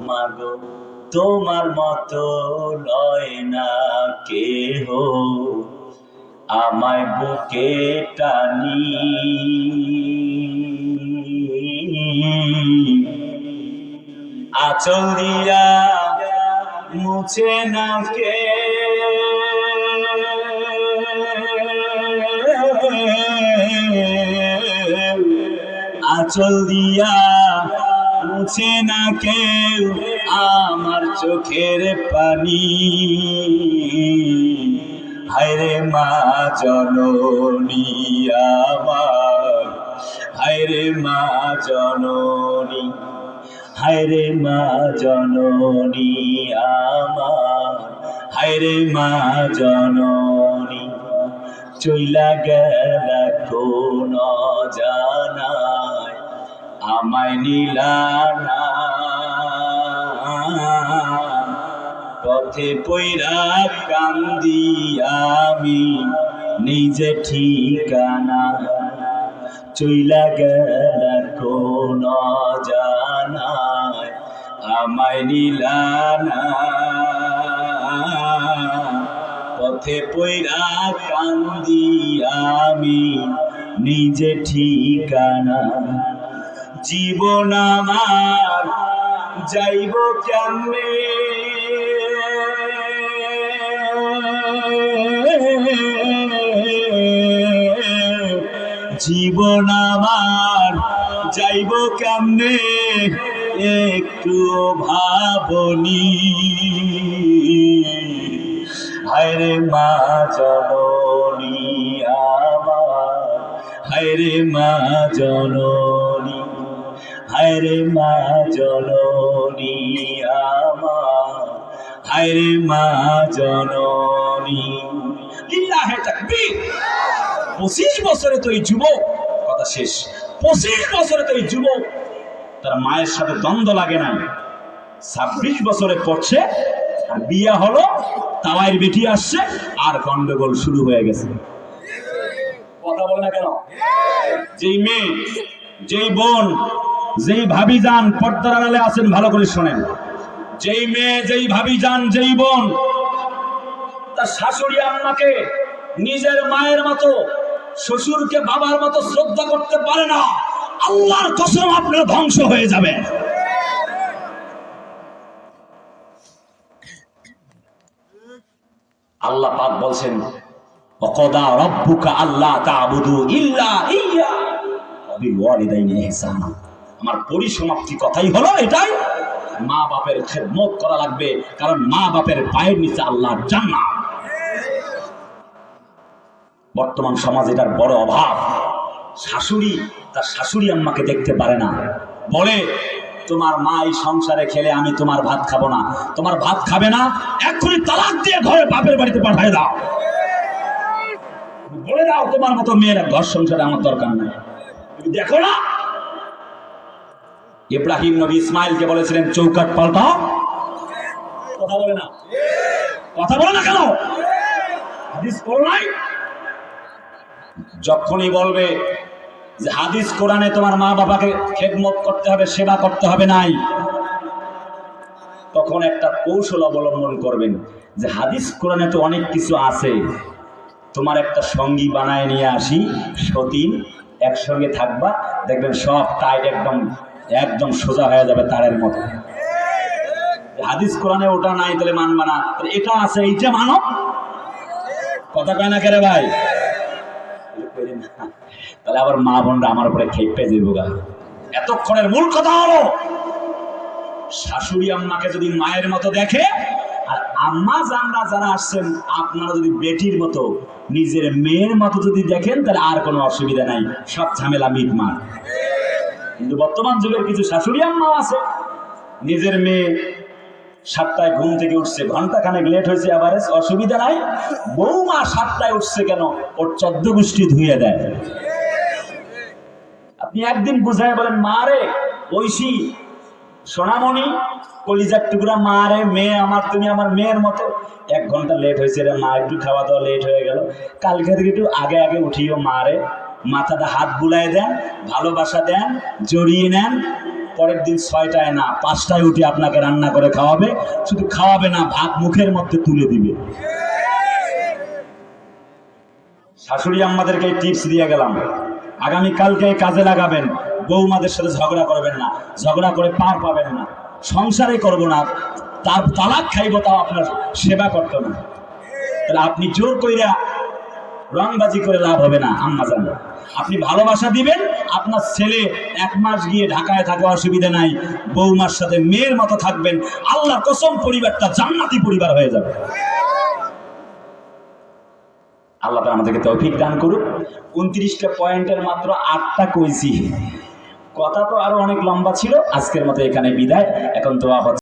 মাগো তোমার মতো লয় না কেহ, আমায় বুকে টানি আঁচল দিয়া মুছে না কে, আঁচল দিয়া মুছে না কেউ আমার চোখের পানি। হায়রে মা জননী আমার, হায়রে মা জননী, হায়রে মা জননী আমার, হায়রে মা জননী। চইলা গেল কোন জানায় আমায় নিলা না, পথে পইরা কান্দি আমি নিজে ঠিকানা। চইলা গেল কোন জানায় আমায় নিলা না, পথে পইরা কান্দি আমি নিজে ঠিকানা। জীবন আমার যাইব কেমনে, জীবন আমার যাইব কেমনে একটু ভাবনি। হায়রে মা জননী আমার, হায়রে মা জননী, হায়রে মা জননী আমার, হায়রে মা জননী। লিল্লাহে তাকবীর। 25 বছরে তো এই যুবক, কথা শেষ, 25 বছরে তো এই যুবক তার মায়ের সাথে দ্বন্দ্ব লাগে না, 26 বছরে পড়ছে আর বিয়া হলো, তাওয়াইর বেটি আসছে আর গন্ডগোল শুরু হয়ে গেছে। কথা বলে না কেন? যেই মেয়ে, যেই বোন, যেই ভাবি যান পর্দার আড়ালে আছেন ভালো করে শোনেন, যেই মেয়ে, যেই ভাবি যান, যেই বোন তার শাশুড়ি আম্মাকে নিজের মায়ের মতো, শ্বশুরকে বাবার মতো শ্রদ্ধা করতে পারে না, আল্লাহর কসম আপনার ধ্বংস হয়ে যাবে। আল্লাহ পাক বলছেন ওয়াকাদা রাব্বুকা আল্লা তা'বুদু ইল্লা ইয়্যা ওয়া বিল ওয়ালিদাইনি ইহসানা। আমার পরিসমাপ্তি কথাই হলো এটাই, মা বাপের খেদমত করা লাগবে, কারণ মা বাপের পায়ের নিচে আল্লাহর জান্নাত। বর্তমান সমাজ এটার বড় অভাব। শাশুড়ি তার শাশুড়ি আম্মাকে দেখতে পারে না, বলে তোমার মা এই সংসারে খেলে আমি তোমার ভাত খাবো না। তোমার ভাত খাবে না, এক্ষুনি তালাক দিয়ে ঘরে বাপের বাড়িতে পাঠিয়ে দাও, বলে দাও তোমার মতো মেয়েরা ঘর সংসারে আমার দরকার নাই। তুমি দেখো না ইব্রাহিম নবী ইসমাইলকে বলেছিলেন চৌকাট পাল্টাও, কথা বলে না, কথা বলে না কেন? হাদিস পড়ো নাই? যখনই বলবে যে হাদিস কোরআনে তোমার মা বাবাকে খেদমত করতে হবে, সেবা করতে হবে নাই, তখন একটা কৌশল অবলম্বন করবেন যে হাদিস কোরআনে তো অনেক কিছু আছে, তোমার একটা সঙ্গী বানায় নিয়ে আসি, সতীন, একসঙ্গে থাকবা, দেখবেন সব টাইট একদম একদম সোজা হয়ে যাবে তারের মতো। হাদিস কোরআনে ওটা নাই তাহলে মানবা না, এটা আছে এইটা মানো। কথা কয় না কেরে ভাই? তাহলে আবার মা বোনরা আমার উপরে খেপে যাবো গা। এতক্ষণের মূল কথা হলো শাশুড়ি আম্মাকে যদি মায়ের মতো দেখে, আর আম্মা জানরা যারা আসছেন আপনারা যদি বেটির মতো, নিজের মেয়ের মতো যদি দেখেন, তাহলে আর কোনো অসুবিধা নাই, সব ঝামেলা মিটমাট। কিন্তু বর্তমান যুগের কিছু শাশুড়ি আম্মা আছে, নিজের মেয়ে 7টায় ঘুম থেকে উঠছে, ঘন্টা খানেক লেট হয়েছে, আবার অসুবিধা নাই, বৌমা 7টায় উঠছে কেন, ওর 14 গোষ্ঠী ধুয়ে দেয়। আপনি একদিন বুঝায় বলেন মা রে ঐশী সোনামণি কলিজার টুকরা, মা রে মেয়ে আমার, তুমি আমার মেয়ের মতো, 1 ঘন্টা লেট হয়েছে রে মা, একটু খাওয়া দাওয়া লেট হয়ে গেল, কালকে থেকে একটু আগে আগে উঠিও মা রে, মাথাটা হাত বুলায় দেন, ভালোবাসা দেন, জড়িয়ে নেন, পরের দিন 6টায় না 5টায় উঠে আপনাকে রান্না করে খাওয়াবে। শুধু খাওয়াবে না, ভাত মুখের মধ্যে তুলে দিবে। শাশুড়ি আম্মাদেরকে টিপস দিয়ে গেলাম, আগামীকালকে কাজে লাগাবেন। বৌমাদের সাথে ঝগড়া করবেন না, ঝগড়া করে পার পাবেন না। সংসারে করব না, তার তালাক খাইব, তাও আপনার সেবা করতে না। তাহলে আপনি জোর কইরা রংবাজি করে লাভ হবে না। আম্মা জান, আপনি ভালোবাসা দিবেন। আপনার ছেলে 1 মাস গিয়ে ঢাকায় থাকে, অসুবিধা নাই, বৌমার সাথে মেয়ের মতো থাকবেন। আল্লাহর কসম, পরিবারটা জান্নাতি পরিবার হয়ে যাবে। আল্লাহ তাআলা আমাদেরকে তৌফিক দান করুক। 29টা পয়েন্টের মাত্র 8টা কইছি। কথা তো আরো অনেক লম্বা ছিল। আজকের মতো এখানে বিদায়। এখন দোয়া হচ্ছে।